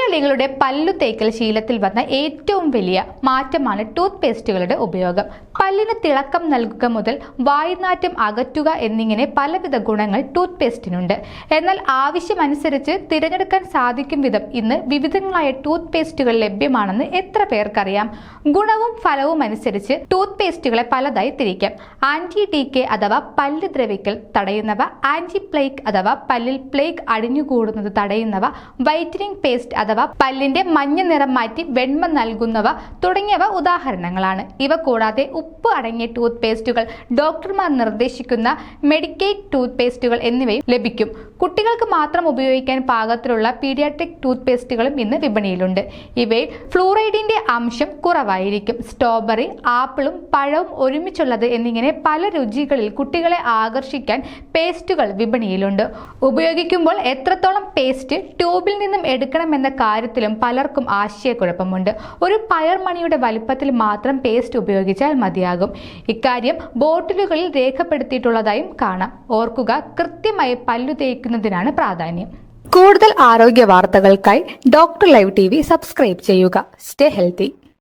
മലയാളികളുടെ പല്ലു തേക്കൽ ശീലത്തിൽ വന്ന ഏറ്റവും വലിയ മാറ്റമാണ് ടൂത്ത് പേസ്റ്റുകളുടെ ഉപയോഗം. പല്ലിന് തിളക്കം നൽകുക മുതൽ വായുനാറ്റം അകറ്റുക എന്നിങ്ങനെ പലവിധ ഗുണങ്ങൾ ടൂത്ത് പേസ്റ്റിനുണ്ട്. എന്നാൽ ആവശ്യമനുസരിച്ച് തിരഞ്ഞെടുക്കാൻ സാധിക്കും വിധം ഇന്ന് വിവിധങ്ങളായ ടൂത്ത് പേസ്റ്റുകൾ ലഭ്യമാണെന്ന് എത്ര പേർക്കറിയാം? ഗുണവും ഫലവും അനുസരിച്ച് ടൂത്ത് പേസ്റ്റുകളെ പലതായി തിരിക്കാം. ആന്റി ഡീകെ അഥവാ പല്ല് ദ്രവിക്കൽ തടയുന്നവ, ആന്റി പ്ലേക്ക് അഥവാ പല്ലിൽ പ്ലേക്ക് അടിഞ്ഞുകൂടുന്നത് തടയുന്നവ, വൈറ്റനിങ് പേസ്റ്റ് അഥവാ പല്ലിന്റെ മഞ്ഞ നിറം മാറ്റി വെണ്മ നൽകുന്നവ തുടങ്ങിയവ ഉദാഹരണങ്ങളാണ്. ഇവ കൂടാതെ ഉപ്പ് അടങ്ങിയ ടൂത്ത് പേസ്റ്റുകൾ, ഡോക്ടർമാർ നിർദ്ദേശിക്കുന്ന മെഡിക്കേറ്റ് ടൂത്ത് പേസ്റ്റുകൾ എന്നിവയും ലഭിക്കും. കുട്ടികൾക്ക് മാത്രം ഉപയോഗിക്കാൻ പാകത്തിലുള്ള പീഡിയാട്രിക് ടൂത്ത് പേസ്റ്റുകളും ഇന്ന് വിപണിയിലുണ്ട്. ഇവയിൽ ഫ്ലൂറൈഡിന്റെ അംശം കുറവായിരിക്കും. സ്ട്രോബെറി, ആപ്പിളും പഴവും ഒരുമിച്ചുള്ളത് എന്നിങ്ങനെ പല രുചികളിൽ കുട്ടികളെ ആകർഷിക്കാൻ പേസ്റ്റുകൾ വിപണിയിലുണ്ട്. ഉപയോഗിക്കുമ്പോൾ എത്രത്തോളം പേസ്റ്റ് ട്യൂബിൽ നിന്നും എടുക്കണമെന്ന കാര്യത്തിലും പലർക്കും ആശയക്കുഴപ്പമുണ്ട്. ഒരു പയർമണിയുടെ വലിപ്പത്തിൽ മാത്രം പേസ്റ്റ് ഉപയോഗിച്ചാൽ മതിയാകും. ഇക്കാര്യം ബോട്ടിലുകളിൽ രേഖപ്പെടുത്തിയിട്ടുള്ളതായും കാണാം. ഓർക്കുക, കൃത്യമായി പല്ലു തേക്കുന്നതിനാണ് പ്രാധാന്യം. കൂടുതൽ ആരോഗ്യ വാർത്തകൾക്കായി ഡോക്ടർ ലൈവ് TV സബ്സ്ക്രൈബ് ചെയ്യുക. Stay healthy.